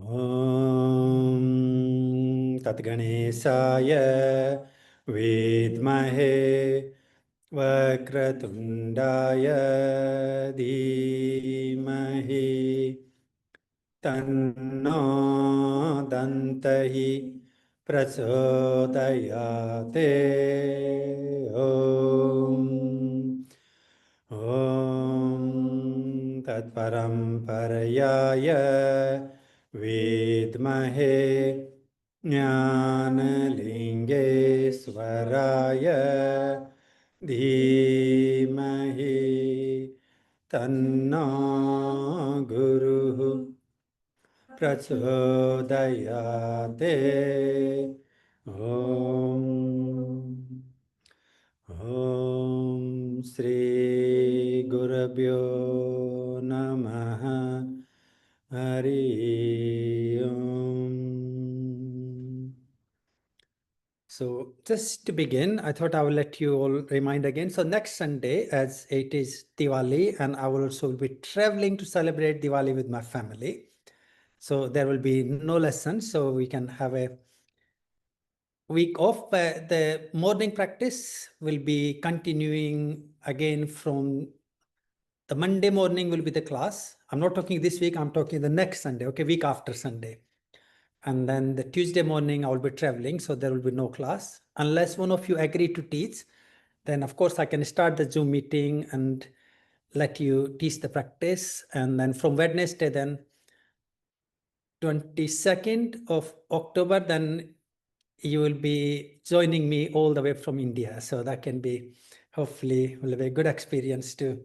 ॐ तद्गणेशाय विद्महे वक्रतुण्डाय धीमहि तन्नो दन्तः प्रचोदयाते। ॐ तत्परम्परायै विद्महे ज्ञानलिङ्गेश्वराय धीमहि तन्नो गुरुः प्रचोदयाते। ॐ श्री गुरुभ्यो नमः। Hari Om. So just to begin, I thought I will let you all remind again. So next Sunday, as it is Diwali, and I will also be traveling to celebrate Diwali with my family. So there will be no lessons, so we can have a week off. The morning practice will be continuing again from the Monday morning will be the class. I'm not talking this week, I'm talking the next Sunday, okay, week after Sunday. And then the Tuesday morning, I will be traveling, so there will be no class. Unless one of you agree to teach, then of course I can start the Zoom meeting and let you teach the practice. And then from Wednesday, then 22nd of October, then you will be joining me all the way from India. So that can be, hopefully, will be a good experience to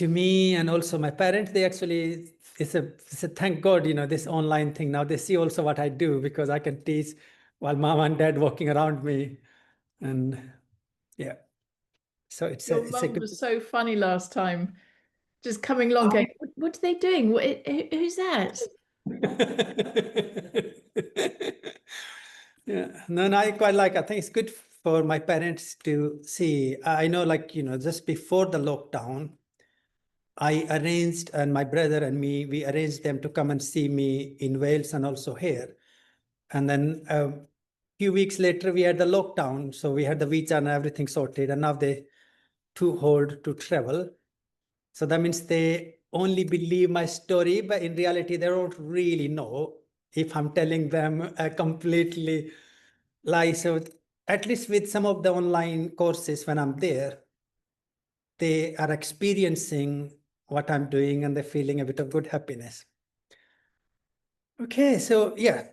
me and also my parents. They actually, it's a thank God, you know, this online thing. Now they see also what I do, because I can teach while mom and dad walking around me. And yeah, so it's Your a mum good... was so funny last time, just coming along going, what are they doing? Who's that? Yeah, no, I quite like, I think it's good for my parents to see. I know, like, you know, just before the lockdown, I arranged, and my brother and me, we arranged them to come and see me in Wales and also here. And then a few weeks later, we had the lockdown. So we had the visa and everything sorted, and now they too old to travel. So that means they only believe my story, but in reality, they don't really know if I'm telling them a completely lie. So at least with some of the online courses, when I'm there, they are experiencing what I'm doing and they're feeling a bit of good happiness. Okay, so yeah.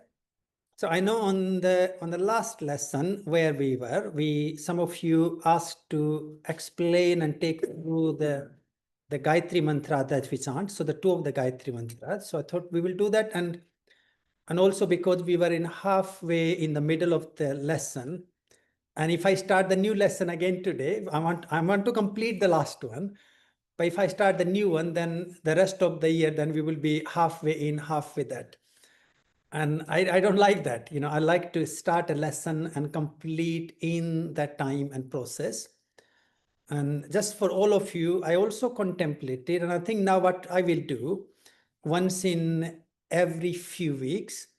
So I know on the last lesson where we were, some of you asked to explain and take through the Gayatri mantra that we chant. So the two of the Gayatri mantras. So I thought we will do that, and also because we were in halfway in the middle of the lesson, and if I start the new lesson again today, I want to complete the last one. But if I start the new one, then the rest of the year, then we will be halfway in, halfway that. And I don't like that. You know, I like to start a lesson and complete in that time and process. And just for all of you, I also contemplated, and I think now what I will do, once in every few weeks,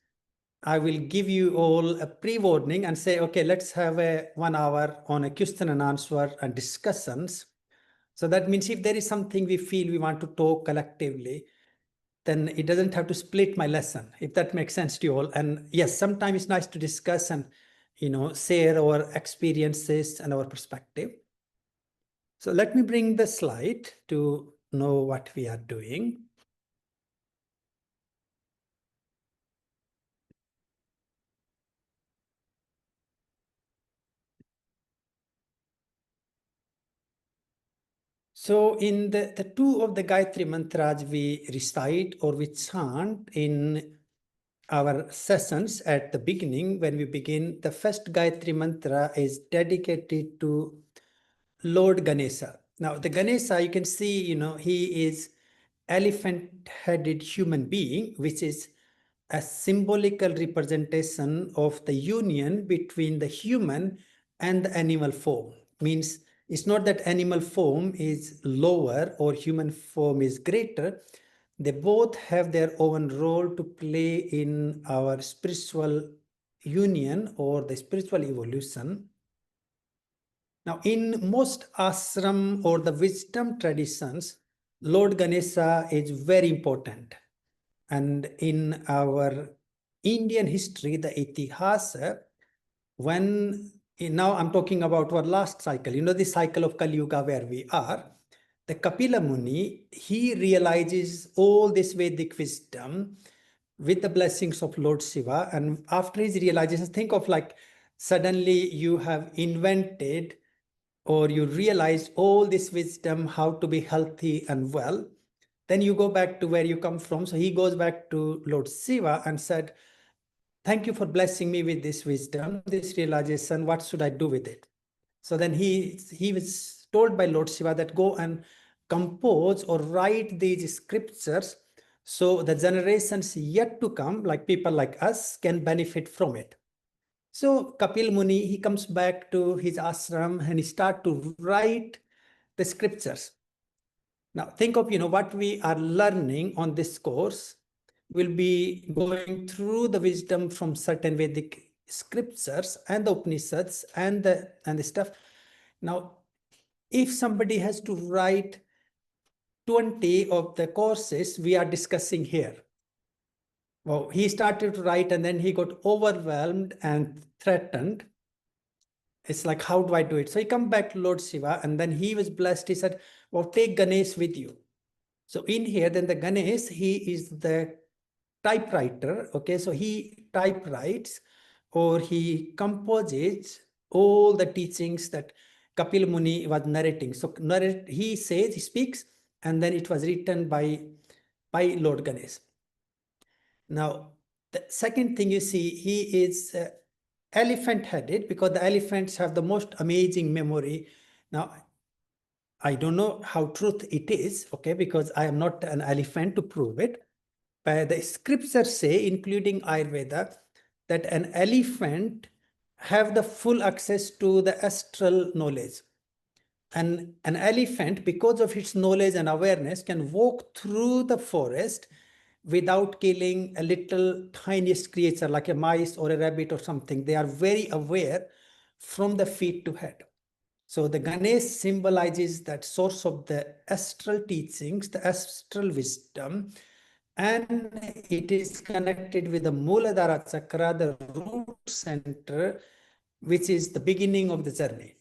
I will give you all a pre-warning and say, okay, let's have a 1 hour on a question and answer and discussions. So that means if there is something we feel we want to talk collectively, then it doesn't have to split my lesson, if that makes sense to you all. And yes, sometimes it's nice to discuss and, you know, share our experiences and our perspective. So let me bring the slide to know what we are doing. So in the two of the Gayatri mantras we recite or we chant in our sessions at the beginning, when we begin, the first Gayatri mantra is dedicated to Lord Ganesha. Now the Ganesha, you can see, you know, he is elephant-headed human being, which is a symbolical representation of the union between the human and the animal form. Means it's not that animal form is lower or human form is greater. they both have their own role to play in our spiritual union or the spiritual evolution. Now, in most ashram or the wisdom traditions, Lord Ganesha is very important. And in our Indian history, the Itihasa, now I'm talking about our last cycle, the cycle of Kali Yuga where we are, the Kapila Muni, he realizes all this Vedic wisdom with the blessings of Lord Shiva. And after his realization, think of like suddenly you have invented or you realize all this wisdom, how to be healthy and well. Then you go back to where you come from. So he goes back to Lord Shiva and said, thank you for blessing me with this wisdom, this realization. What should I do with it? So then he was told by Lord Shiva that go and compose or write these scriptures so the generations yet to come, like people like us, can benefit from it. So Kapil Muni, he comes back to his ashram and he starts to write the scriptures. Now think of what we are learning on this course. Will be going through the wisdom from certain Vedic scriptures and the Upanishads and the stuff. Now, if somebody has to write 20 of the courses we are discussing here, well, he started to write and then he got overwhelmed and threatened. It's like, how do I do it? So he come back to Lord Shiva and then he was blessed. He said, well, take Ganesh with you. So in here, then the Ganesh, he is the typewriter. Okay, so he typewrites or he composes all the teachings that Kapil Muni was narrating. So he says, he speaks, and then it was written by Lord Ganesh. Now, the second thing you see, he is elephant-headed because the elephants have the most amazing memory. Now, I don't know how truth it is, okay, because I am not an elephant to prove it. But the scriptures say, including Ayurveda, that an elephant have the full access to the astral knowledge. And an elephant, because of its knowledge and awareness, can walk through the forest without killing a little tiniest creature like a mice or a rabbit or something. They are very aware from the feet to head. So the Ganesh symbolizes that source of the astral teachings, the astral wisdom, and it is connected with the Muladhara chakra, the root center, which is the beginning of the journey.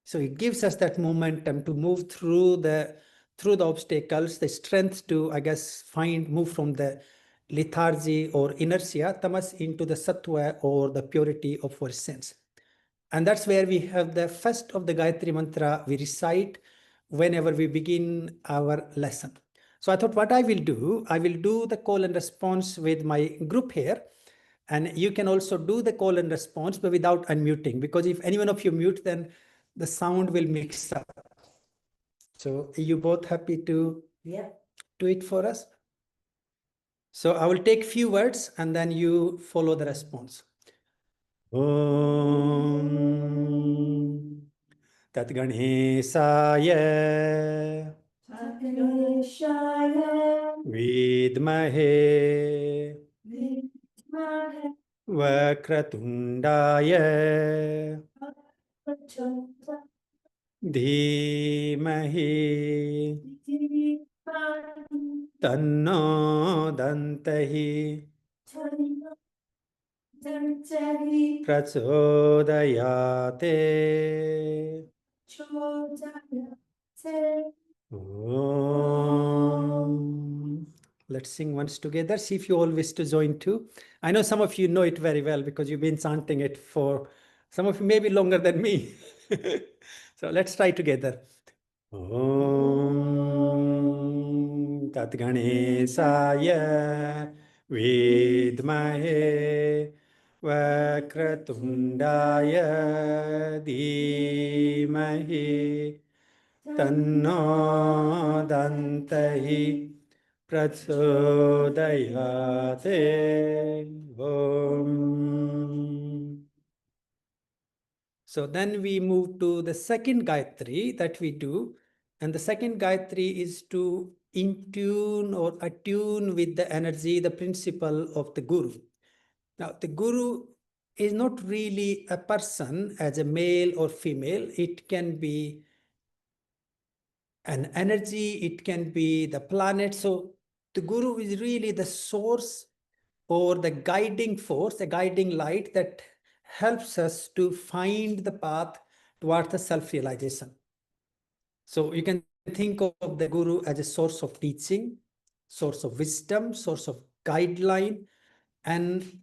So it gives us that momentum to move through the obstacles, the strength to, I guess, move from the lethargy or inertia, tamas, into the sattva or the purity of our sense. And that's where we have the first of the Gayatri mantra we recite whenever we begin our lesson. So I thought what I will do the call and response with my group here. And you can also do the call and response, but without unmuting, because if any one of you mute, then the sound will mix up. So are you both happy to do it for us? So I will take few words and then you follow the response. Om Tatganeshaya Vidmahe Vakratundaya Dhimahi Tanno Dantahi Prachodayate. Om. Let's sing once together. See if you all wish to join too. I know some of you know it very well because you've been chanting it for some of you maybe longer than me. So let's try together. Om Tat Ganeshaya Vidmahe Vakratundaya Dhimahi Tanno Dantahi Prachodayate. Om. So then we move to the second Gayatri that we do. And the second Gayatri is to in tune or attune with the energy, the principle of the Guru. Now, the Guru is not really a person as a male or female. It can be an energy, it can be the planet. So the Guru is really the source or the guiding force, the guiding light that helps us to find the path towards the self-realization. So you can think of the Guru as a source of teaching, source of wisdom, source of guideline, and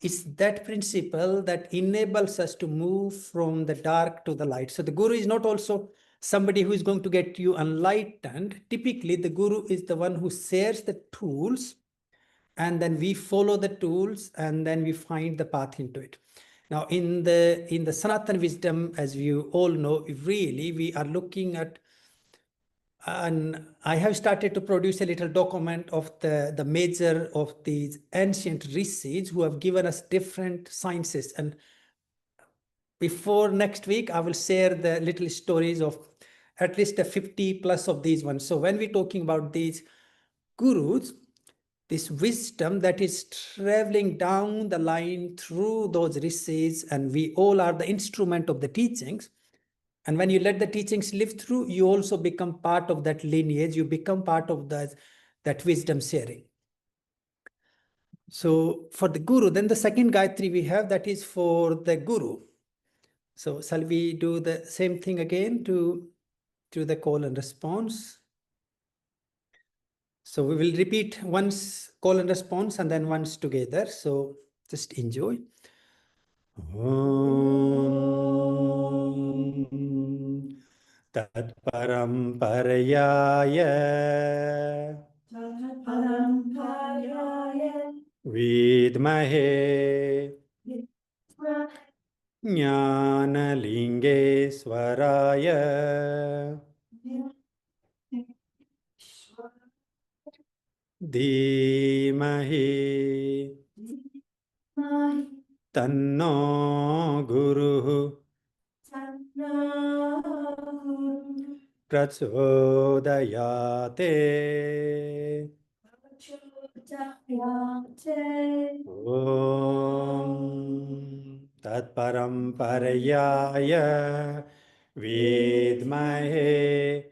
it's that principle that enables us to move from the dark to the light. So the Guru is not also somebody who is going to get you enlightened. Typically, the Guru is the one who shares the tools, and then we follow the tools, and then we find the path into it. Now, in the Sanatana wisdom, as you all know, really we are looking at, and I have started to produce a little document of the major of these ancient rishis who have given us different sciences. And before next week, I will share the little stories of at least the 50 plus of these ones. So when we're talking about these gurus, this wisdom that is traveling down the line through those rishis, and we all are the instrument of the teachings. And when you let the teachings live through, you also become part of that lineage. You become part of that wisdom sharing. So for the Guru, then the second Gayatri we have, that is for the Guru. So shall we do the same thing again to the call and response? So we will repeat once call and response and then once together. So just enjoy. Om Tat Paramparayaya Vidmahe Jnanalingeshwaraya Dhimahi Tanno Guru Prachodayate. Om Tat Paramparayaya Vidmahe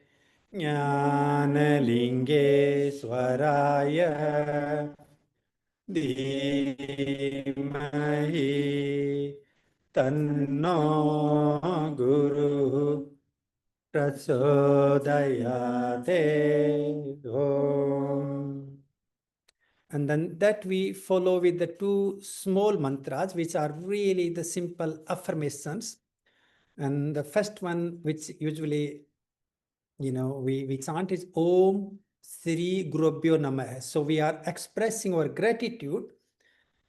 Jnanalingeshwaraya Dhimahi Tanno Guru Prachodayate. Om. And then that we follow with the two small mantras, which are really the simple affirmations. And the first one, which usually, we chant is Om Sri Gurubhyo Namah. So we are expressing our gratitude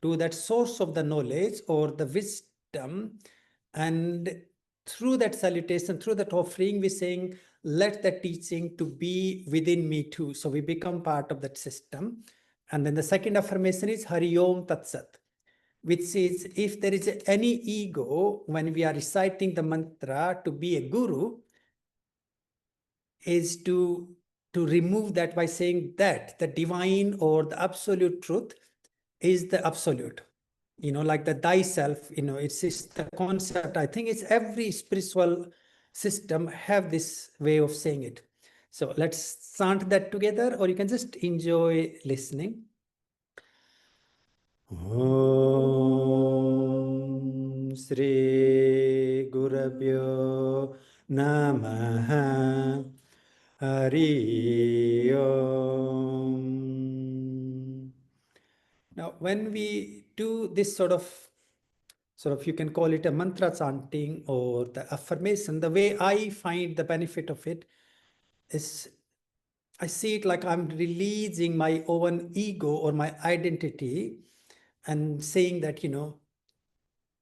to that source of the knowledge or the wisdom. And through that salutation, through that offering, we're saying, let the teaching to be within me too. So we become part of that system. And then the second affirmation is Hari Om Tat Sat, which is if there is any ego when we are reciting the mantra to be a guru, is to remove that by saying that the divine or the absolute truth is the absolute. Like the thyself, it's the concept. I think it's every spiritual system have this way of saying it. So let's chant that together, or you can just enjoy listening. Om Sri Gurabhyo Namaha Hari Om. Now, when we do this sort of, you can call it a mantra chanting or the affirmation, the way I find the benefit of it is I see it like I'm releasing my own ego or my identity and saying that, I'm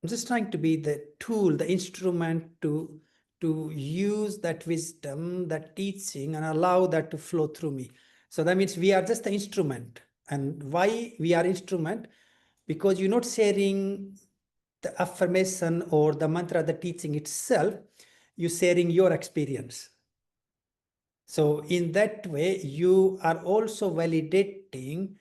just trying to be the tool, the instrument to use that wisdom, that teaching, and allow that to flow through me. So that means we are just the instrument. And why we are instrument? Because you're not sharing the affirmation or the mantra, the teaching itself, you're sharing your experience. So in that way, you are also validating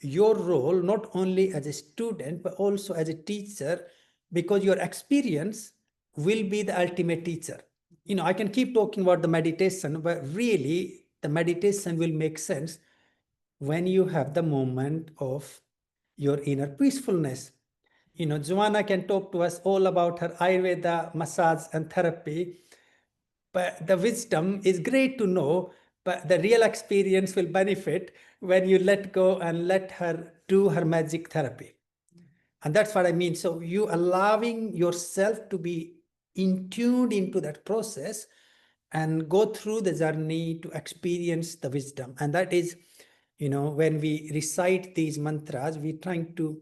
your role, not only as a student, but also as a teacher, because your experience will be the ultimate teacher. I can keep talking about the meditation, but really the meditation will make sense when you have the moment of your inner peacefulness. Joanna can talk to us all about her Ayurveda, massage, and therapy. But the wisdom is great to know, but the real experience will benefit when you let go and let her do her magic therapy. And that's what I mean. So you allowing yourself to be in tuned into that process and go through the journey to experience the wisdom. And that is, when we recite these mantras, we're trying to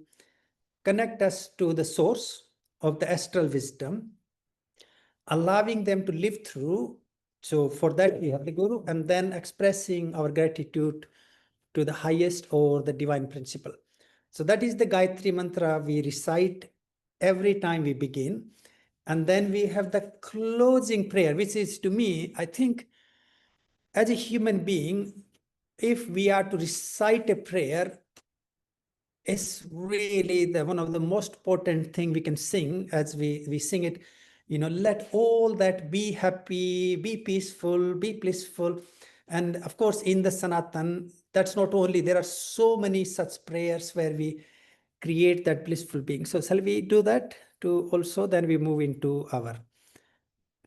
connect us to the source of the astral wisdom, allowing them to live through. So for that, we have the Guru, and then expressing our gratitude to the highest or the divine principle. So that is the Gayatri Mantra we recite every time we begin. And then we have the closing prayer, which is, to me, I think, as a human being, if we are to recite a prayer, it's really one of the most potent thing we can sing as we sing it. Let all that be happy, be peaceful, be blissful. And of course, in the Sanatan, that's not only, there are so many such prayers where we create that blissful being. So shall we do that to also, then we move into our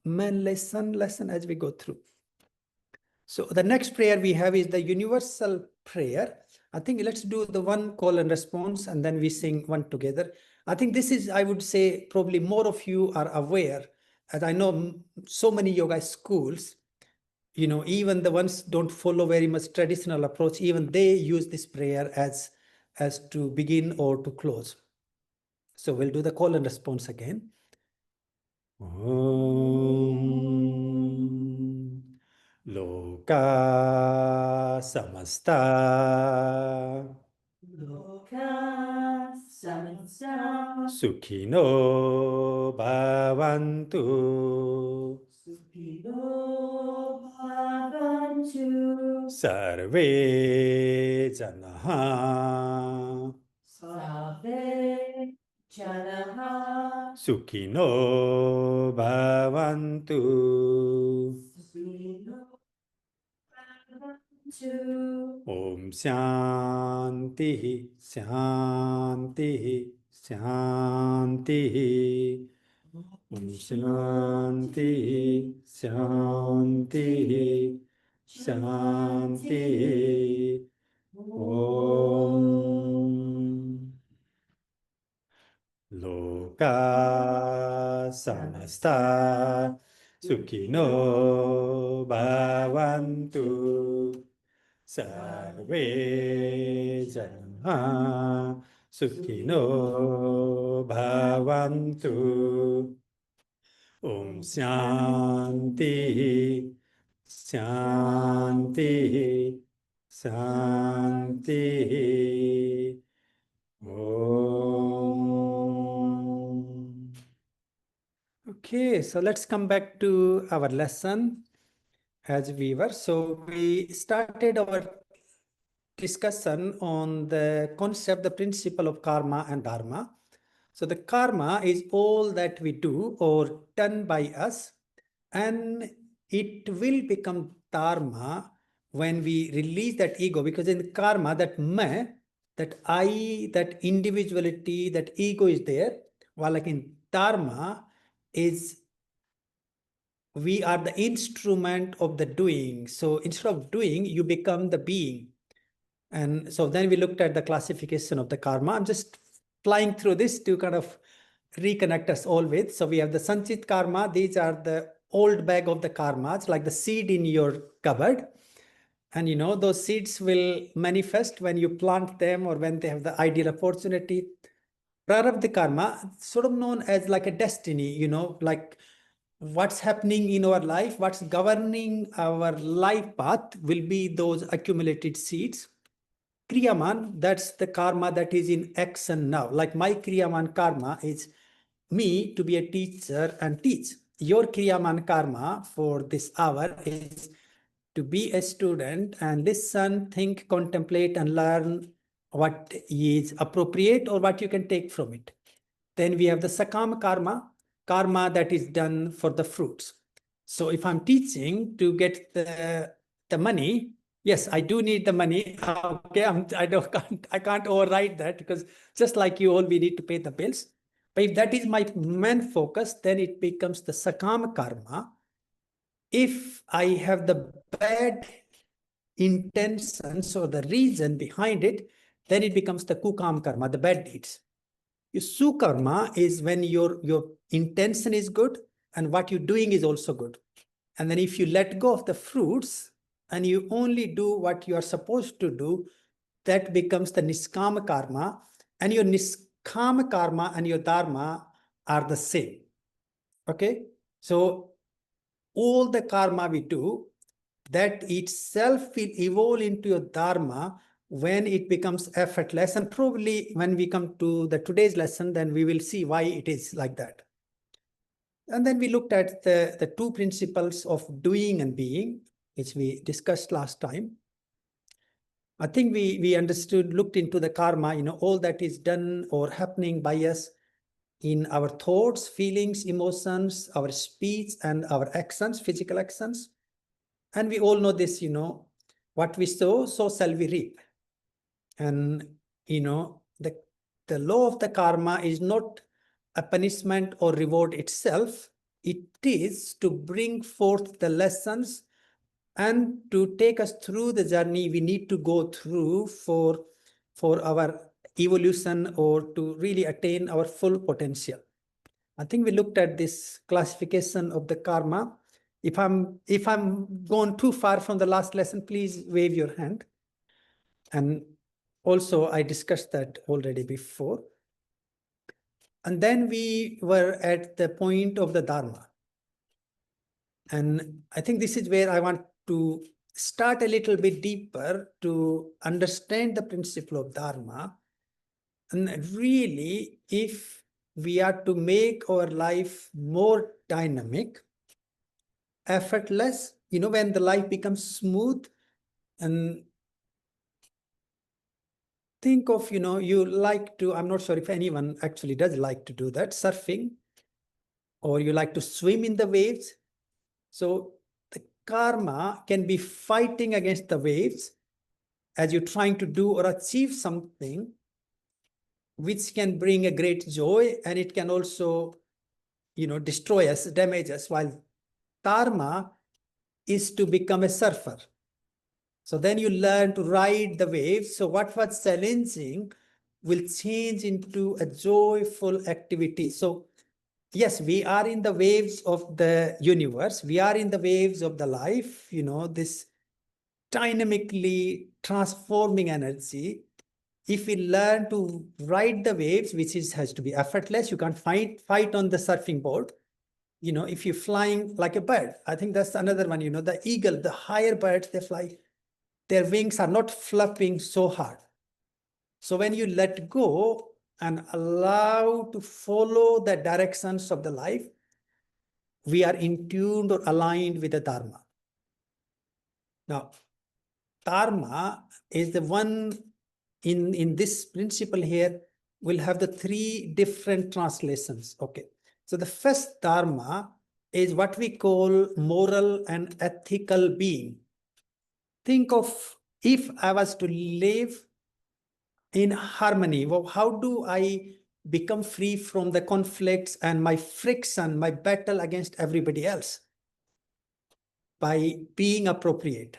main lesson as we go through. So the next prayer we have is the universal prayer. I think let's do the one call and response, and then we sing one together. I think this is, I would say, probably more of you are aware, as I know so many yoga schools, even the ones don't follow very much traditional approach, even they use this prayer as to begin or to close. So we'll do the call and response again. Om Loka Samasta Sukhino Bhavantu Sarve Janaha Sukhino Bhavantu Om Shanti Shanti Shanti Om Shanti Shanti Shanti Om Loka Samasta Sukhino Bhavantu Sarve Jana Sukhino Bhavantu Om Shanti Shanti Shanti Om. Okay, so let's come back to our lesson as we were. So we started our discussion on the concept, the principle of karma and dharma. So the karma is all that we do or done by us, and it will become dharma when we release that ego, because in karma, that me, that I, that individuality, that ego is there, while like in dharma is we are the instrument of the doing. So instead of doing, you become the being. And so then we looked at the classification of the karma. I'm just flying through this to kind of reconnect us all with. So we have the Sanchit karma. These are the old bag of the karmas, like the seed in your cupboard. And those seeds will manifest when you plant them or when they have the ideal opportunity. Prarabdha karma, sort of known as like a destiny, like what's happening in our life, what's governing our life path will be those accumulated seeds. Kriyaman, that's the karma that is in action now. Like my Kriyaman karma is me to be a teacher and teach. Your Kriyaman karma for this hour is to be a student and listen, think, contemplate, and learn what is appropriate or what you can take from it. Then we have the sakama karma, karma that is done for the fruits. So if I'm teaching to get the money, yes, I do need the money. Okay, I can't override that, because just like you all, we need to pay the bills. But if that is my main focus, then it becomes the sakama karma. If I have the bad intentions or the reason behind it, then it becomes the kukam karma, the bad deeds. Your sukarma is when your intention is good and what you're doing is also good. And then if you let go of the fruits and you only do what you are supposed to do, that becomes the niskama karma. And your niskama karma and your dharma are the same. Okay? So all the karma we do, that itself will evolve into your dharma when it becomes effortless. And probably when we come to today's lesson, then we will see why it is like that. And then we looked at the two principles of doing and being, which we discussed last time. I think we understood, looked into the karma, all that is done or happening by us in our thoughts, feelings, emotions, our speech, and our actions, physical actions. And we all know this, what we sow, so shall we reap. And, the law of the karma is not a punishment or reward itself. It is to bring forth the lessons and to take us through the journey we need to go through for our evolution or to really attain our full potential. I think we looked at this classification of the karma. If I'm gone too far from the last lesson, please wave your hand. And also, I discussed that already before. And then we were at the point of the dharma. And I think this is where I want to start a little bit deeper to understand the principle of dharma. And really, if we are to make our life more dynamic, effortless, when the life becomes smooth, and think of, you like to, I'm not sure if anyone actually does like to do that, surfing, or you like to swim in the waves. So the karma can be fighting against the waves as you're trying to do or achieve something which can bring a great joy, and it can also, destroy us, damage us, while dharma is to become a surfer. So then you learn to ride the waves. So what was challenging will change into a joyful activity. So yes, we are in the waves of the universe. We are in the waves of the life, this dynamically transforming energy. If we learn to ride the waves, which has to be effortless, you can't fight on the surfing board. If you're flying like a bird, I think that's another one, the eagle, the higher birds, they fly, their wings are not flapping so hard. So when you let go and allow to follow the directions of the life, we are in tune or aligned with the dharma. Now, dharma is the one in this principle here will have the three different translations. Okay. So the first dharma is what we call moral and ethical being. Think of if I was to live in harmony, well, how do I become free from the conflicts and my friction, my battle against everybody else? By being appropriate.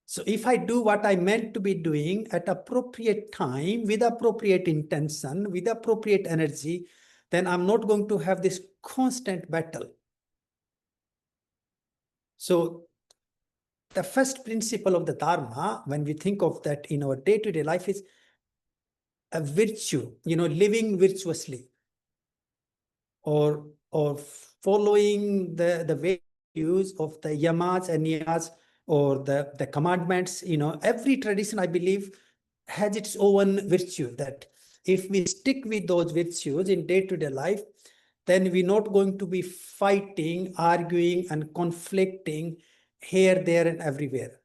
So if I do what I meant to be doing at appropriate time, with appropriate intention, with appropriate energy, then I'm not going to have this constant battle. So the first principle of the Dharma, when we think of that in our day-to-day life, is a virtue, living virtuously, or following the values of the yamas and niyas, or the commandments. Every tradition, I believe, has its own virtue, that if we stick with those virtues in day-to-day life, then we're not going to be fighting, arguing, and conflicting here, there, and everywhere.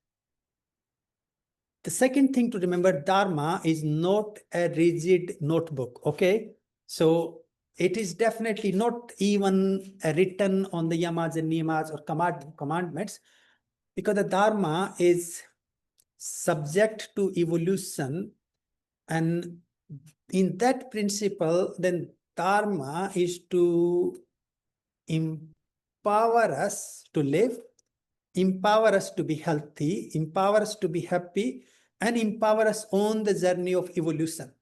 The second thing to remember, Dharma is not a rigid notebook, okay? So it is definitely not even written on the yamas and niyamas or commandments, because the Dharma is subject to evolution. And in that principle, then Dharma is to empower us to live, empower us to be healthy, empower us to be happy, and empower us on the journey of evolution.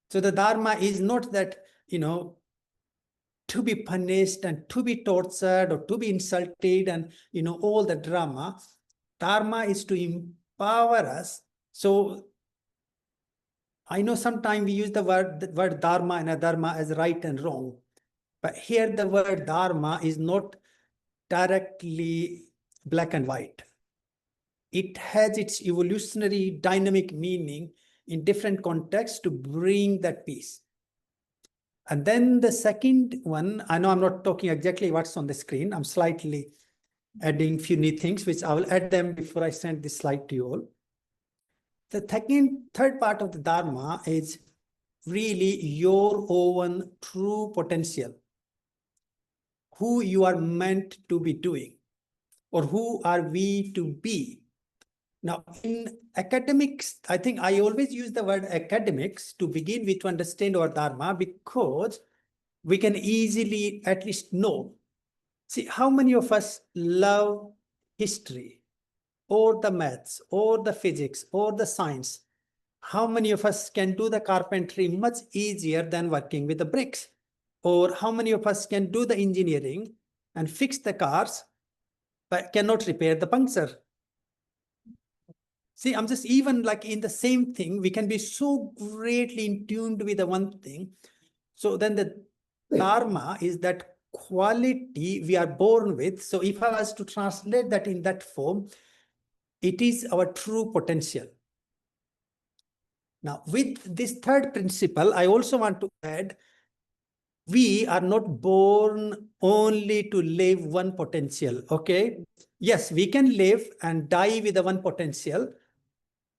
So the Dharma is not that, to be punished and to be tortured or to be insulted and, all the drama. Dharma is to empower us. So I know sometimes we use the word dharma and adharma as right and wrong. But here the word dharma is not directly black and white. It has its evolutionary dynamic meaning in different contexts to bring that peace. And then the second one, I know I'm not talking exactly what's on the screen. I'm slightly adding few new things, which I will add them before I send this slide to you all. The third part of the Dharma is really your own true potential, who you are meant to be doing, or who are we to be. Now, in academics, I think I always use the word academics to begin with to understand our Dharma, because we can easily at least know. See, how many of us love history or the maths or the physics or the science? How many of us can do the carpentry much easier than working with the bricks? Or how many of us can do the engineering and fix the cars, but cannot repair the puncture? See, I'm just even like in the same thing, we can be so greatly in tuned with the one thing. So then the Dharma is that quality we are born with. So if I was to translate that in that form, it is our true potential. Now, with this third principle, I also want to add, we are not born only to live one potential, okay? Yes, we can live and die with the one potential.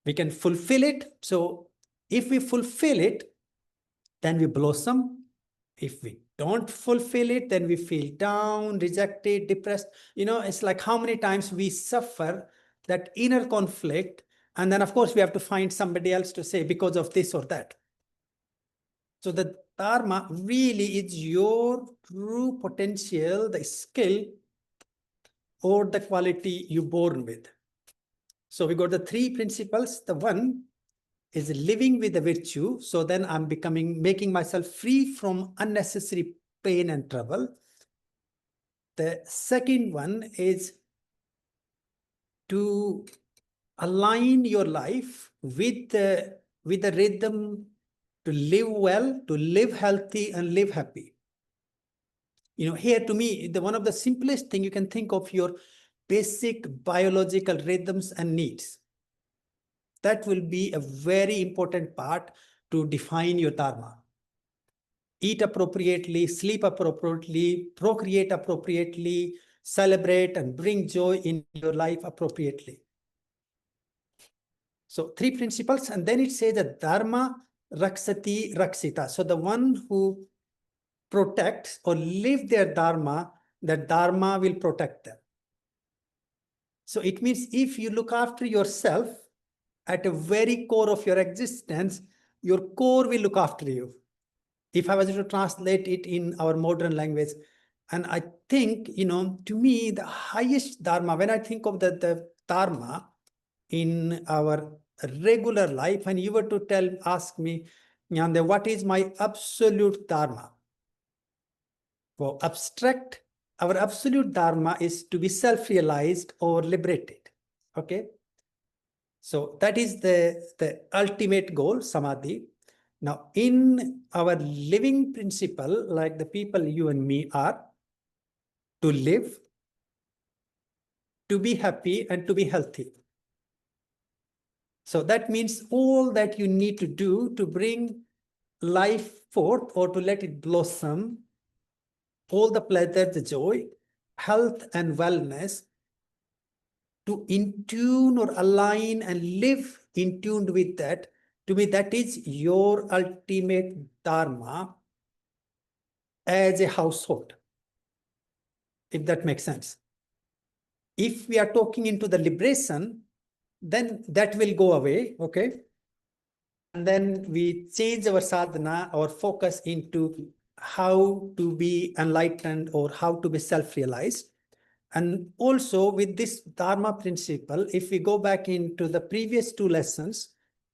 We can fulfill it. So if we fulfill it, then we blossom. If we don't fulfill it, then we feel down, rejected, depressed. It's like how many times we suffer that inner conflict. And then, of course, we have to find somebody else to say because of this or that. So the Dharma really is your true potential, the skill or the quality you're born with. So we got the three principles. The one is living with the virtue. So then I'm making myself free from unnecessary pain and trouble. The second one is to align your life with the rhythm to live well, to live healthy, and live happy. Here to me, one of the simplest thing you can think of your basic biological rhythms and needs. That will be a very important part to define your Dharma. Eat appropriately, sleep appropriately, procreate appropriately, celebrate and bring joy in your life appropriately. So 3 principles, and then it says that Dharma Raksati Raksita. So the one who protects or live their Dharma, the Dharma will protect them. So it means if you look after yourself at a very core of your existence, your core will look after you. If I was to translate it in our modern language, and I think, to me, the highest Dharma, when I think of the Dharma in our regular life, and you were to ask me, Nyande, what is my absolute Dharma? For abstract, our absolute Dharma is to be self-realized or liberated. Okay? So that is the ultimate goal, Samadhi. Now, in our living principle, like the people you and me are, to live, to be happy, and to be healthy. So that means all that you need to do to bring life forth or to let it blossom, all the pleasure, the joy, health, and wellness, to in tune or align and live in tune with that, to me, that is your ultimate dharma as a household, if that makes sense. If we are talking into the liberation, then that will go away, okay? And then we change our sadhana, our focus into how to be enlightened or how to be self-realized. And also with this Dharma principle, if we go back into the previous two lessons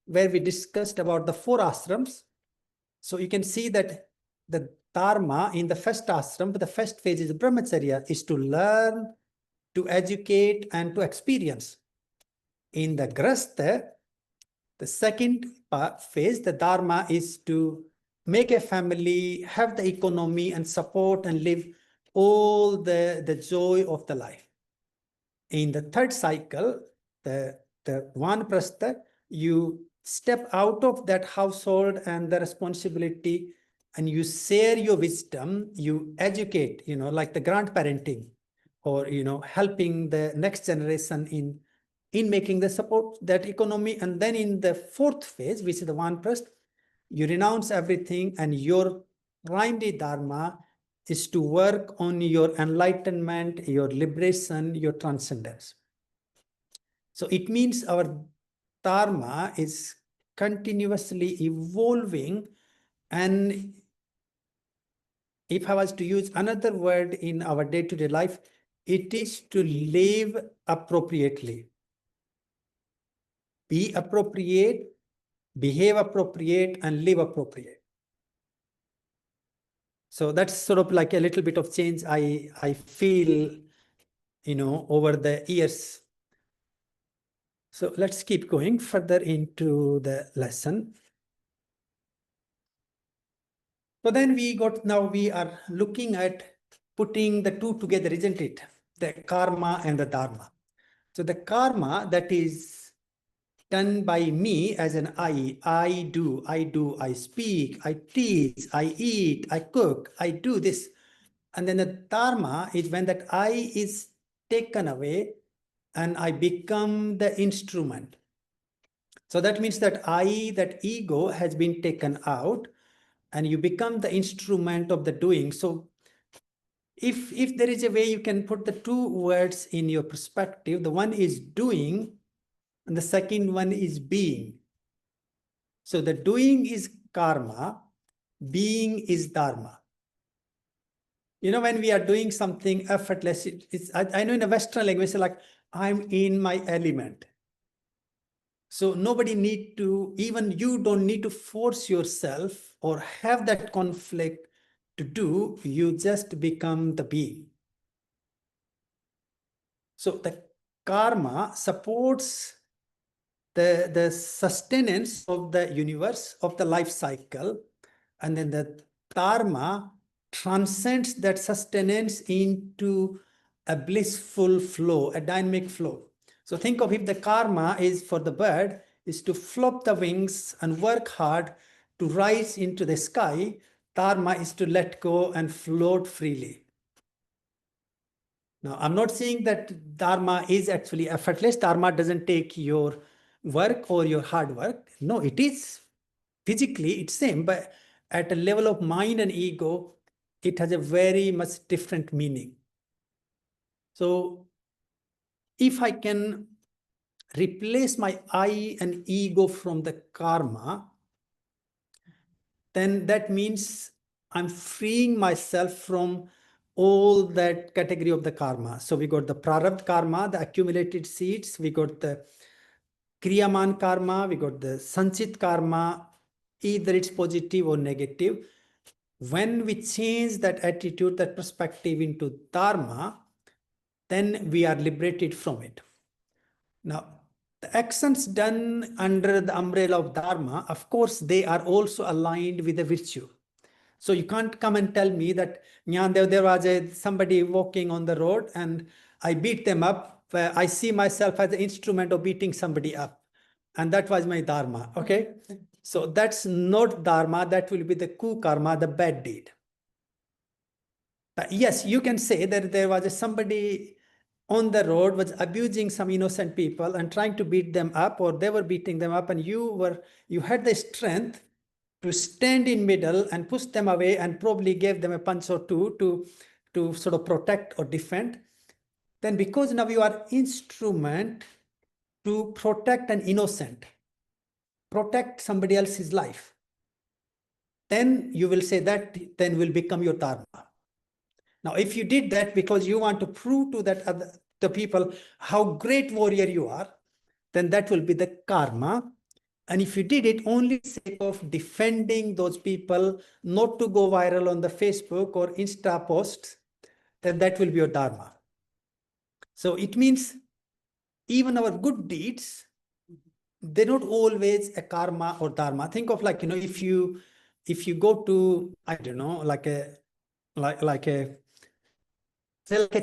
where we discussed about the four ashrams, so you can see that the Dharma in the first ashram, the first phase is brahmacharya, is to learn, to educate, and to experience. In the grastha, the second phase, the Dharma, is to make a family, have the economy and support and live all the joy of the life. In the third cycle, the Vanaprastha, you step out of that household and the responsibility and you share your wisdom, you educate, like the grandparenting or, helping the next generation in making the support, that economy. And then in the fourth phase, which is the Vanaprastha, you renounce everything and your primary dharma is to work on your enlightenment, your liberation, your transcendence. So it means our dharma is continuously evolving. And if I was to use another word in our day-to-day life, it is to live appropriately. Be appropriate, behave appropriate, and live appropriate. So that's sort of like a little bit of change I feel, over the years. So let's keep going further into the lesson. So then now we are looking at putting the two together, isn't it? The karma and the dharma. So the karma that is done by me as an I do, I speak, I teach, I eat, I cook, I do this. And then the dharma is when that I is taken away and I become the instrument. So that means that that ego has been taken out and you become the instrument of the doing. So if there is a way you can put the two words in your perspective, the one is doing and the second one is being. So the doing is karma, being is dharma. When we are doing something effortless, I know in a Western language, it's like, I'm in my element. So nobody need to, even you don't need to force yourself or have that conflict to do, you just become the being. So the karma supports the sustenance of the universe, of the life cycle, and then the dharma transcends that sustenance into a blissful flow, a dynamic flow. So think of if the karma is for the bird, is to flop the wings and work hard to rise into the sky. Dharma is to let go and float freely. Now, I'm not saying that dharma is actually effortless. Dharma doesn't take your work or your hard work. No, it is physically, it's same, but at a level of mind and ego, it has a very much different meaning. So if I can replace my I and ego from the karma, then that means I'm freeing myself from all that category of the karma. So we got the prarabdha karma, the accumulated seeds. We got the kriyaman karma. We got the sanchit karma. Either it's positive or negative. When we change that attitude, that perspective into dharma, then we are liberated from it. Now, the actions done under the umbrella of dharma, of course, they are also aligned with the virtue. So you can't come and tell me that there was somebody walking on the road and I beat them up. I see myself as the instrument of beating somebody up. And that was my dharma, okay? So that's not dharma. That will be the karma, the bad deed. But yes, you can say that there was somebody on the road was abusing some innocent people and trying to beat them up, or they were beating them up, and you had the strength to stand in middle and push them away and probably gave them a punch or two to sort of protect or defend, then because now you are instrument to protect an innocent, protect somebody else's life, then you will say that then will become your dharma. Now, if you did that because you want to prove to the people how great warrior you are, then that will be the karma. And if you did it only sake of defending those people, not to go viral on the Facebook or Insta posts, then that will be your dharma. So it means even our good deeds, they're not always a karma or dharma. Think of like, if you go to, I don't know, like a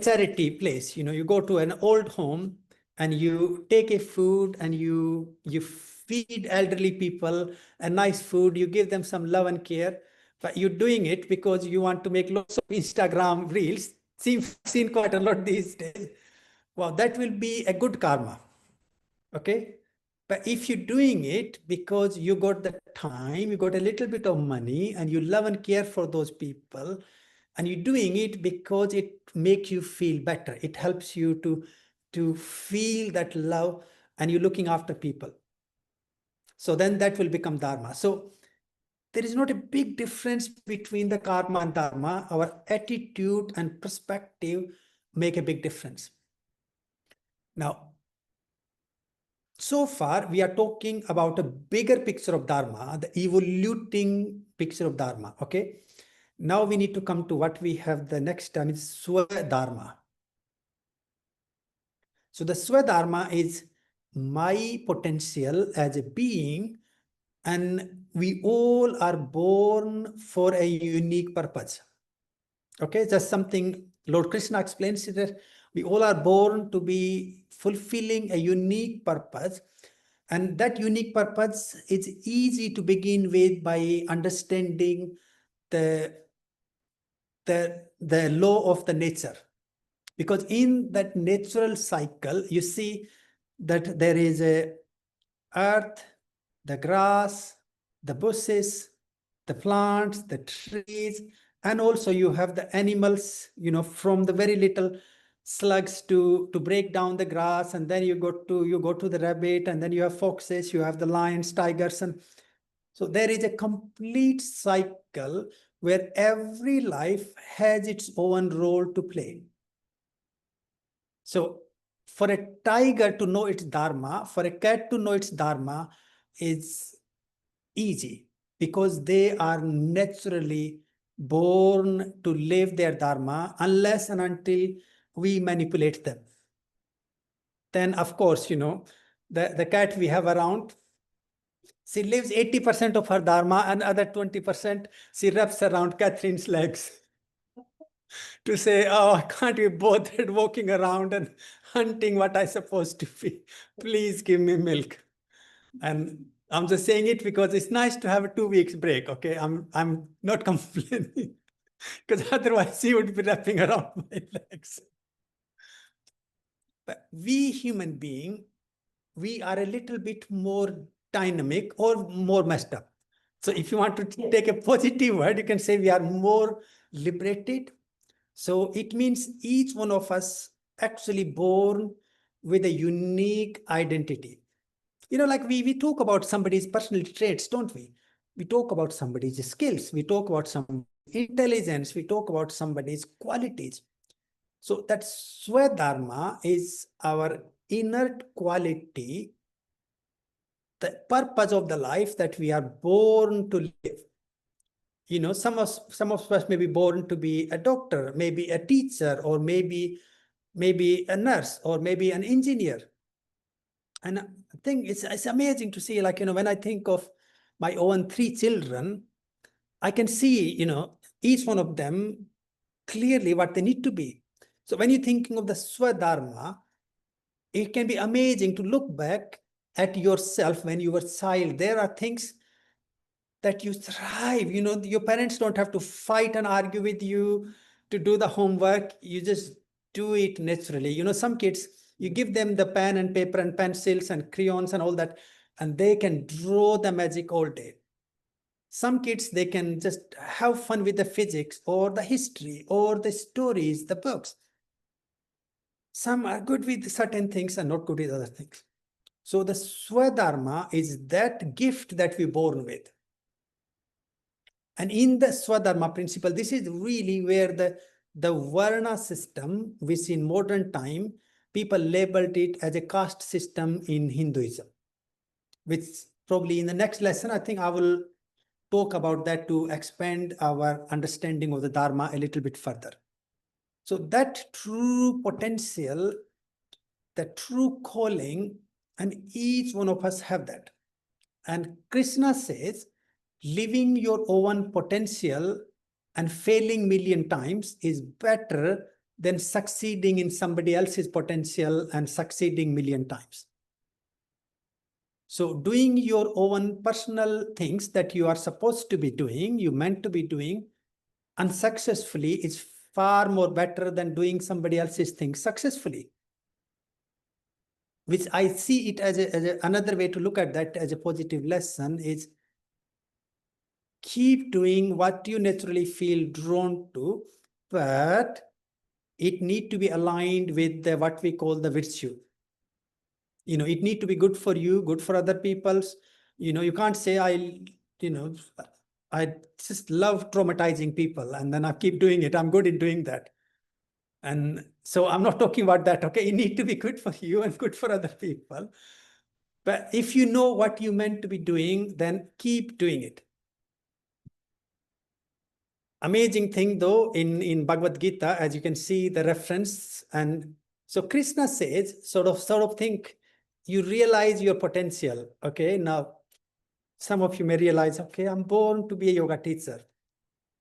charity place, you go to an old home and you take a food and you feed elderly people a nice food, you give them some love and care, but you're doing it because you want to make lots of Instagram reels. Seen quite a lot these days. Wow, that will be a good karma. Okay. But if you're doing it because you got the time, you got a little bit of money, and you love and care for those people, and you're doing it because it makes you feel better, it helps you to feel that love, and you're looking after people, so then that will become dharma. So there is not a big difference between the karma and dharma. Our attitude and perspective make a big difference. Now, so far, we are talking about a bigger picture of Dharma, the evoluting picture of Dharma. Okay. Now we need to come to what we have the next term is Swadharma. So the Swadharma is my potential as a being, and we all are born for a unique purpose. Okay, that's something Lord Krishna explains that we all are born to be fulfilling a unique purpose. And that unique purpose is easy to begin with by understanding the law of the nature. Because in that natural cycle, you see that there is a earth, the grass, the bushes, the plants, the trees, and also you have the animals, from the very little slugs to break down the grass, and then you go to the rabbit, and then you have foxes, you have the lions, tigers, and so there is a complete cycle where every life has its own role to play. So for a tiger to know its dharma, for a cat to know its dharma is easy because they are naturally born to live their dharma unless and until we manipulate them. Then, of course, the cat we have around, she lives 80% of her dharma, and other 20% she wraps around Catherine's legs to say, oh, I can't be bothered walking around and hunting what I supposed to be. Please give me milk. And I'm just saying it because it's nice to have a 2 weeks break. Okay, I'm not complaining because otherwise she would be wrapping around my legs. But we human being, we are a little bit more dynamic or more messed up. So if you want to take a positive word, you can say we are more liberated. So it means each one of us actually born with a unique identity. Like we talk about somebody's personal traits, don't we? We talk about somebody's skills. We talk about some intelligence. We talk about somebody's qualities. So that Swadharma is our inert quality, the purpose of the life that we are born to live. Some of us may be born to be a doctor, maybe a teacher, or maybe a nurse, or maybe an engineer. And I think it's amazing to see, like, when I think of my own 3 children, I can see, each one of them clearly what they need to be. So when you're thinking of the Swadharma, it can be amazing to look back at yourself when you were a child. There are things that you thrive. Your parents don't have to fight and argue with you to do the homework. You just do it naturally. You know, some kids, you give them the pen and paper and pencils and crayons and all that, and they can draw the magic all day. Some kids, they can just have fun with the physics or the history or the stories, the books. Some are good with certain things and not good with other things. So the Swadharma is that gift that we're born with. And in the Swadharma principle, this is really where the Varna system, which in modern time, people labeled it as a caste system in Hinduism, which probably in the next lesson, I think I will talk about that to expand our understanding of the Dharma a little bit further. So that true potential, the true calling, and each one of us have that. And Krishna says, living your own potential and failing million times is better than succeeding in somebody else's potential and succeeding million times. So doing your own personal things that you are supposed to be doing, you meant to be doing, unsuccessfully is far more better than doing somebody else's things successfully. Which I see it as another way to look at that as a positive lesson is keep doing what you naturally feel drawn to, but it need to be aligned with what we call the virtue. You know, it need to be good for you, good for other people's. You know, you can't say I just love traumatizing people and then I keep doing it. I'm good in doing that. And so I'm not talking about that. Okay, it need to be good for you and good for other people. But if you know what you meant to be doing, then keep doing it. Amazing thing though, in Bhagavad Gita, as you can see the reference, and so Krishna says, sort of think, you realize your potential. Okay, now some of you may realize, okay, I'm born to be a yoga teacher.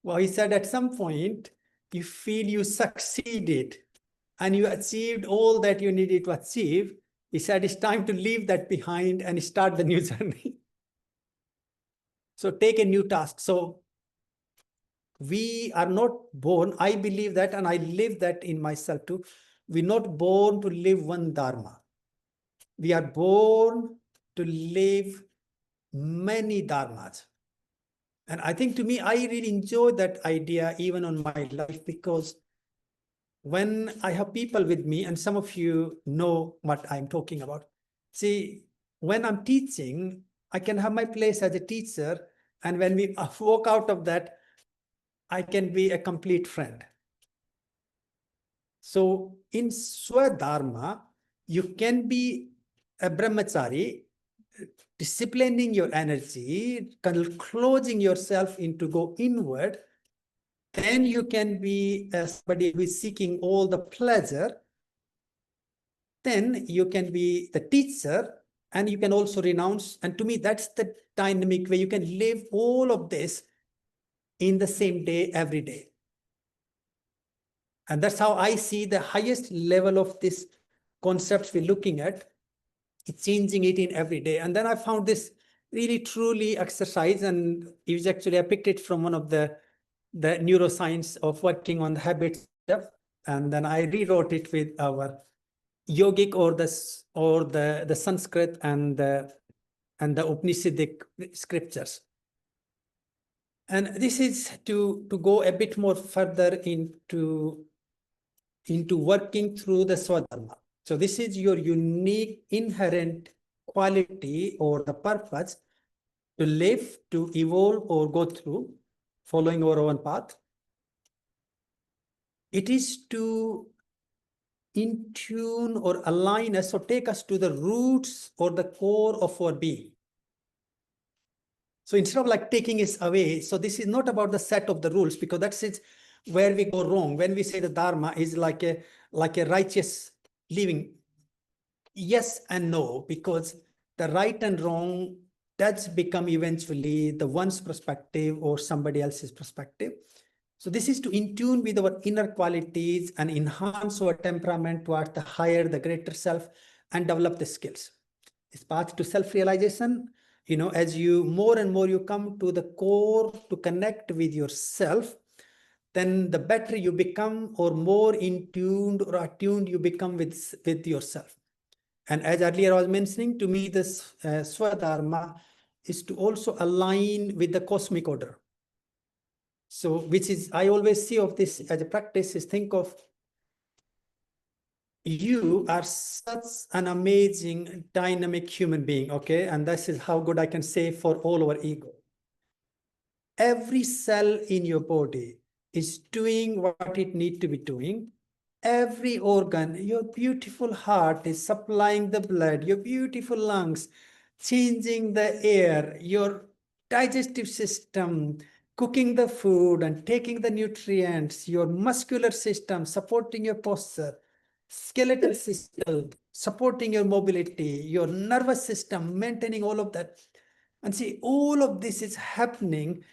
Well, he said at some point, you feel you succeeded and you achieved all that you needed to achieve. He said, it's time to leave that behind and start the new journey. So take a new task. So we are not born, I believe that, and I live that in myself too. We're not born to live one Dharma. We are born to live many Dharmas. And I think to me, I really enjoy that idea even on my life, because when I have people with me, and some of you know what I'm talking about. See, when I'm teaching, I can have my place as a teacher. And when we walk out of that, I can be a complete friend. So in Swadharma, you can be a brahmachari, disciplining your energy, closing yourself into go inward. Then you can be somebody who is seeking all the pleasure. Then you can be the teacher, and you can also renounce. And to me, that's the dynamic way you can live all of this in the same day, every day. And that's how I see the highest level of this concepts we're looking at. It's changing it in every day. And then I found this really truly exercise, and it was actually, I picked it from one of the neuroscience of working on the habits stuff. And then I rewrote it with our yogic or the Sanskrit and the Upanishadic scriptures. And this is to go a bit more further into working through the Swadharma. So this is your unique inherent quality or the purpose to live, to evolve or go through, following our own path. It is to in tune or align us or take us to the roots or the core of our being. So instead of like taking us away, so this is not about the set of the rules, because that's it where we go wrong. When we say the Dharma is like a righteous living, yes and no, because the right and wrong does become eventually the one's perspective or somebody else's perspective. So this is to in tune with our inner qualities and enhance our temperament towards the higher, the greater self, and develop the skills. It's path to self-realization. You know, as you more and more you come to the core to connect with yourself, then the better you become, or more in tuned or attuned you become with yourself. And as earlier I was mentioning, to me, this Swadharma is to also align with the cosmic order. So, which is, I always see of this as a practice, is think of you are such an amazing, dynamic human being, okay? And this is how good I can say for all our ego. Every cell in your body is doing what it needs to be doing. Every organ, your beautiful heart is supplying the blood, your beautiful lungs, changing the air, your digestive system, cooking the food and taking the nutrients, your muscular system supporting your posture, skeletal system supporting your mobility, your nervous system maintaining all of that. And see, all of this is happening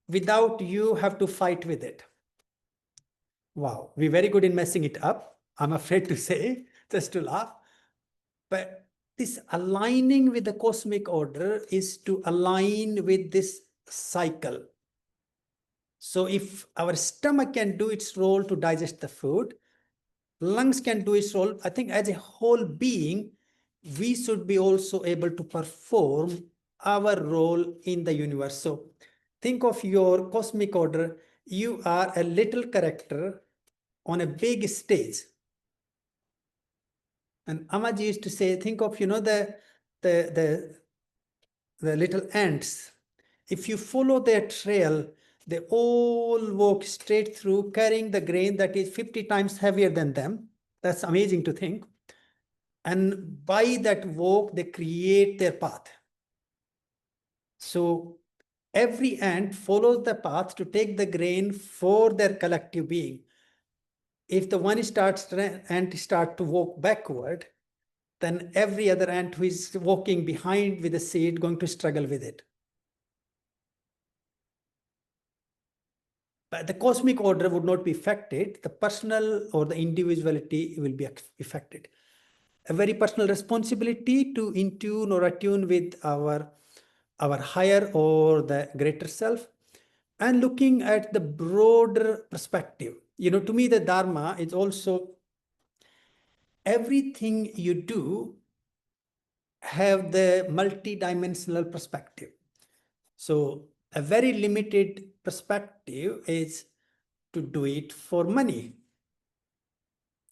without you have to fight with it. Wow, we're very good in messing it up, I'm afraid to say, just to laugh. But this aligning with the cosmic order is to align with this cycle. So if our stomach can do its role to digest the food, lungs can do its role, I think as a whole being, we should be also able to perform our role in the universe. So think of your cosmic order. You are a little character on a big stage. And Amaji used to say, think of, the, the, the little ants. If you follow their trail, they all walk straight through carrying the grain that is 50 times heavier than them. That's amazing to think. And by that walk, they create their path. So every ant follows the path to take the grain for their collective being. If the one ant start to walk backward, then every other ant who is walking behind with the seed going to struggle with it. But the cosmic order would not be affected. The personal or the individuality will be affected. A very personal responsibility to in tune or attune with our higher or the greater self, and looking at the broader perspective. To me, the Dharma is also everything you do have the multi-dimensional perspective. So a very limited perspective is to do it for money.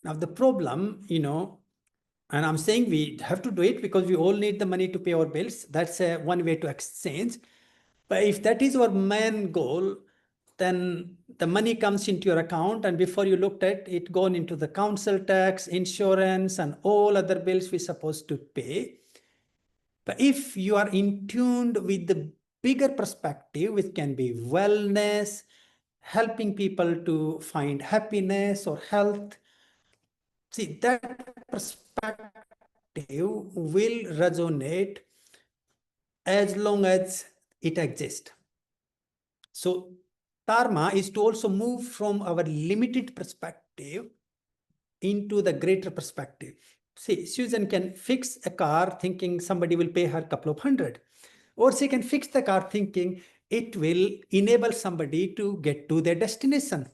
Now the problem, and I'm saying we have to do it because we all need the money to pay our bills. That's one way to exchange. But if that is our main goal, then the money comes into your account, and before you looked at it, gone into the council tax, insurance, and all other bills we're supposed to pay. But if you are in tuned with the bigger perspective, which can be wellness, helping people to find happiness or health, see, that perspective will resonate as long as it exists. So Dharma is to also move from our limited perspective into the greater perspective. See, Susan can fix a car thinking somebody will pay her a couple of hundred, or she can fix the car thinking it will enable somebody to get to their destination,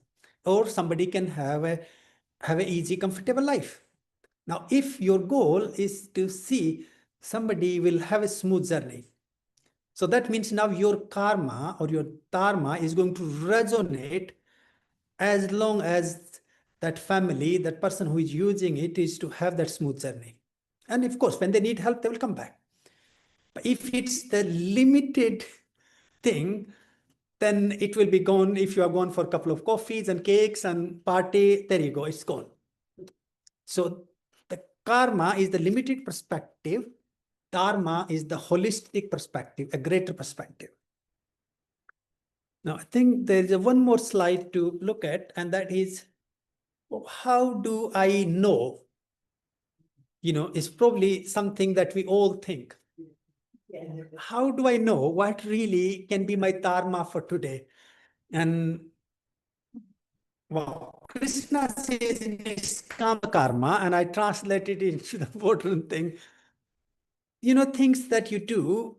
or somebody can have a easy, comfortable life. Now, if your goal is to see somebody will have a smooth journey, so that means now your karma or your dharma is going to resonate as long as that family, that person who is using it, is to have that smooth journey. And of course, when they need help, they will come back. But if it's the limited thing, then it will be gone. If you are gone for a couple of coffees and cakes and party, there you go, it's gone. So the karma is the limited perspective. Dharma is the holistic perspective, a greater perspective. Now, I think there is one more slide to look at, and that is, how do I know? It's probably something that we all think. How do I know what really can be my dharma for today? And wow, Krishna says in his karma, and I translate it into the modern thing. Things that you do,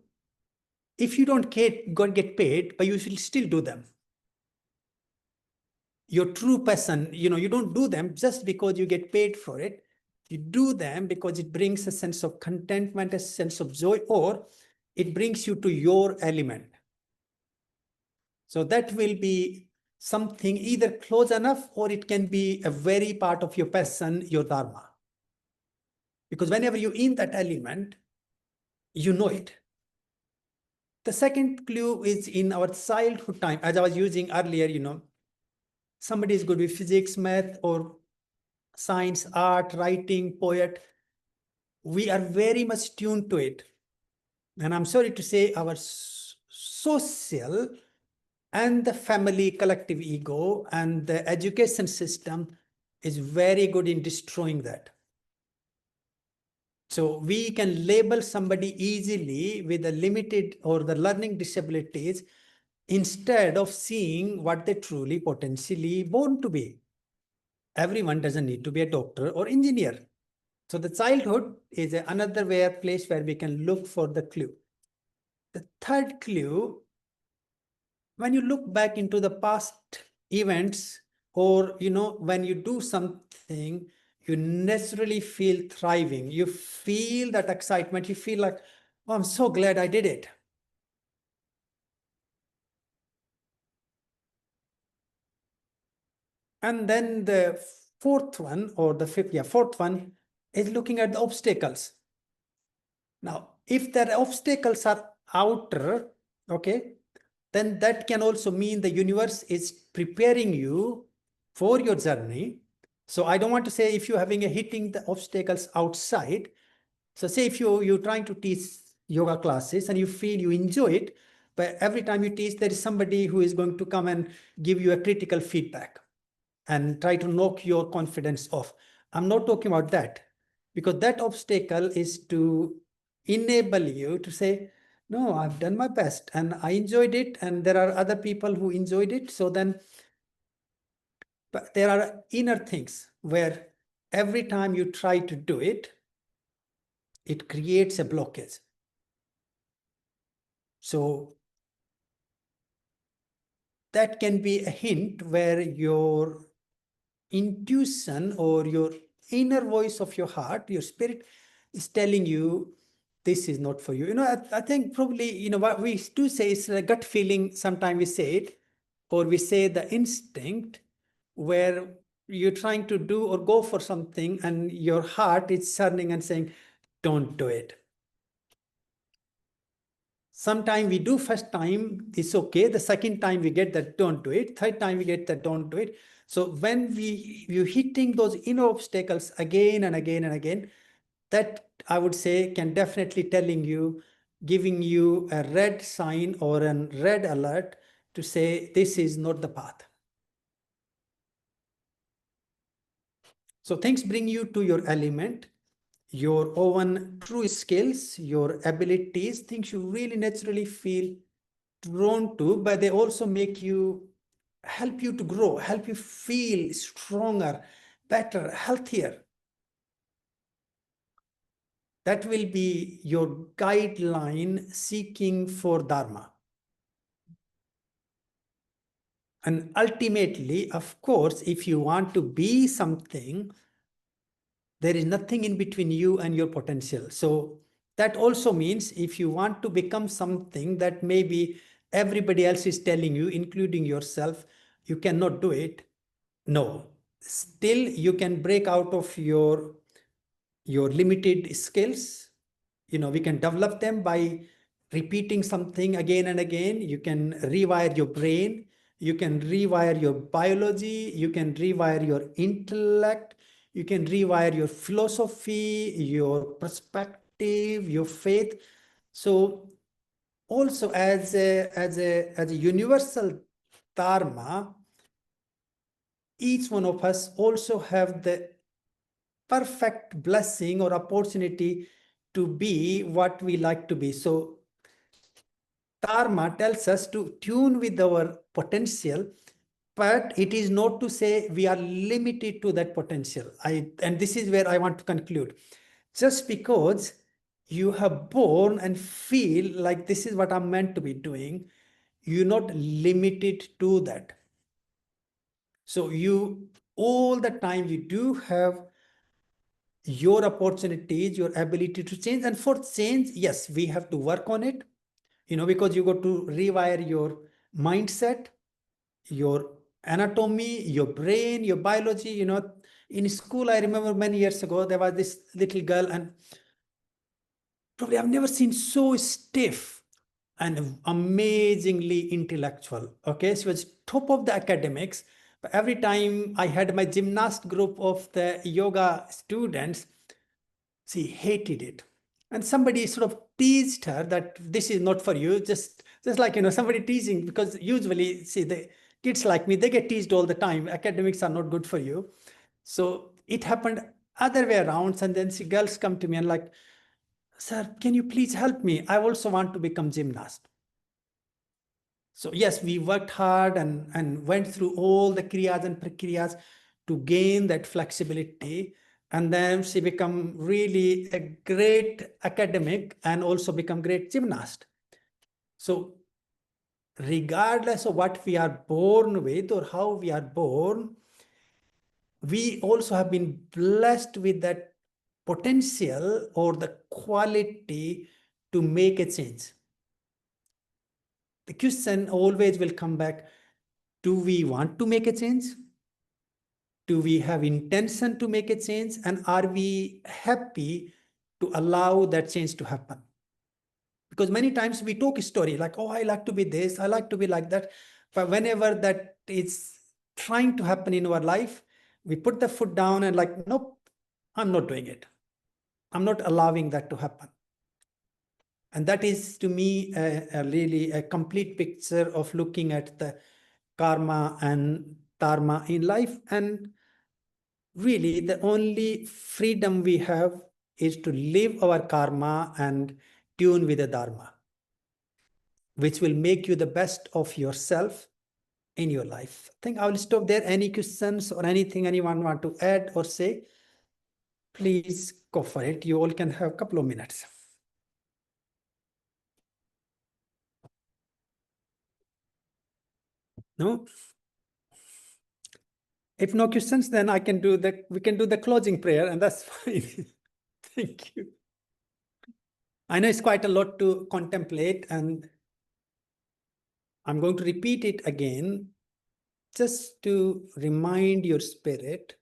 if you don't get paid, but you should still do them. your true passion, you don't do them just because you get paid for it. You do them because it brings a sense of contentment, a sense of joy, or it brings you to your element. So that will be something either close enough, or it can be a very part of your passion, your dharma. Because whenever you're in that element, you know it. The second clue is in our childhood time. As I was using earlier, somebody is good with physics, math, or science, art, writing, poet. We are very much tuned to it. And I'm sorry to say, our social and the family collective ego and the education system is very good in destroying that. So we can label somebody easily with a limited or the learning disabilities instead of seeing what they truly potentially born to be. Everyone doesn't need to be a doctor or engineer. So the childhood is another place where we can look for the clue. The third clue, when you look back into the past events, or when you do something, you naturally feel thriving. You feel that excitement. You feel like, oh, I'm so glad I did it. And then the fourth one, or the fourth one is looking at the obstacles. Now, if the obstacles are outer, okay, then that can also mean the universe is preparing you for your journey. So I don't want to say if you're having a hitting the obstacles outside. So say if you're trying to teach yoga classes and you feel you enjoy it, but every time you teach, there is somebody who is going to come and give you a critical feedback and try to knock your confidence off. I'm not talking about that, because that obstacle is to enable you to say, no, I've done my best and I enjoyed it, and there are other people who enjoyed it. So then, but there are inner things where every time you try to do it, it creates a blockage. So that can be a hint where your intuition or your inner voice of your heart, your spirit, is telling you this is not for you. I think probably, what we do say is a gut feeling. Sometimes we say it, or we say the instinct, where you're trying to do or go for something and your heart is churning and saying, don't do it. Sometimes we do first time, it's okay. The second time we get that don't do it. Third time we get that don't do it. So when you're hitting those inner obstacles again and again and again, that I would say can definitely giving you a red sign or a red alert to say this is not the path. So things bring you to your element, your own true skills, your abilities, things you really naturally feel drawn to, but they also help you to grow, help you feel stronger, better, healthier. That will be your guideline seeking for Dharma. And ultimately, of course, if you want to be something, there is nothing in between you and your potential. So that also means if you want to become something that maybe everybody else is telling you, including yourself, you cannot do it. No, still you can break out of your limited skills. We can develop them by repeating something again and again. You can rewire your brain, you can rewire your biology, you can rewire your intellect, you can rewire your philosophy, your perspective, your faith. So also as a universal dharma, each one of us also have the perfect blessing or opportunity to be what we like to be. So Dharma tells us to tune with our potential, but it is not to say we are limited to that potential. And this is where I want to conclude. Just because you have born and feel like this is what I'm meant to be doing, you're not limited to that. So you, all the time, you do have your opportunities, your ability to change. And for change, yes, we have to work on it, because you got to rewire your mindset, your anatomy, your brain, your biology. In school, I remember many years ago, there was this little girl, and probably I've never seen so stiff and amazingly intellectual. Okay, she was top of the academics. But every time I had my gymnast group of the yoga students, she hated it. And somebody sort of teased her that this is not for you. Just like, somebody teasing, because usually, see, the kids like me, they get teased all the time. Academics are not good for you. So it happened other way around. And then see, girls come to me and like, sir, can you please help me? I also want to become gymnast. So yes, we worked hard and went through all the kriyas and prakriyas to gain that flexibility. And then she become really a great academic and also become great gymnast. So regardless of what we are born with or how we are born, we also have been blessed with that potential or the quality to make a change. The question always will come back, do we want to make a change? Do we have intention to make a change? And are we happy to allow that change to happen? Because many times we talk a story like, oh, I like to be this, I like to be like that. But whenever that is trying to happen in our life, we put the foot down and like, nope, I'm not doing it. I'm not allowing that to happen. And that is, to me, a really a complete picture of looking at the karma and dharma in life. And really, the only freedom we have is to live our karma and tune with the dharma, which will make you the best of yourself in your life. I think I will stop there. Any questions or anything anyone want to add or say? Please go for it. You all can have a couple of minutes. No? If no questions, then we can do the closing prayer, and that's fine. Thank you. I know it's quite a lot to contemplate, and I'm going to repeat it again just to remind your spirit,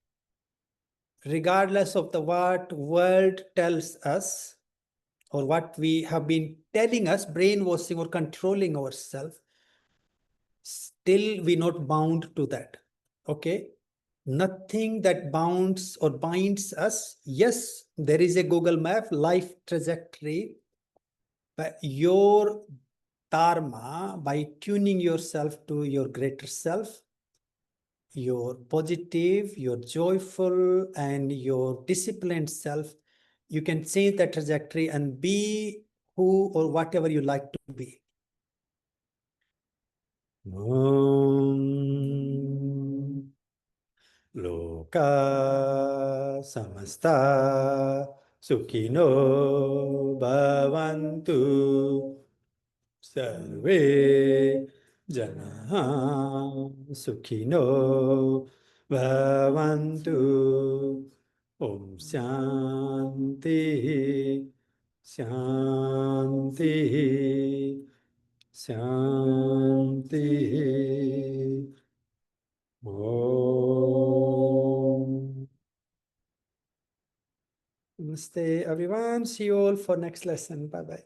regardless of the what world tells us or what we have been telling us, brainwashing or controlling ourselves, still we're not bound to that. Okay? Nothing that bounds or binds us. Yes, there is a Google map, life trajectory, but your dharma, by tuning yourself to your greater self, your positive, your joyful, and your disciplined self, you can change that trajectory and be who or whatever you like to be. Om Loka Samasta Sukhino Bhavantu Sarve Janaha Sukhino Bhavantu. Om Shanti Shanti Shanti. Om. Namaste, everyone. See you all for next lesson. Bye-bye.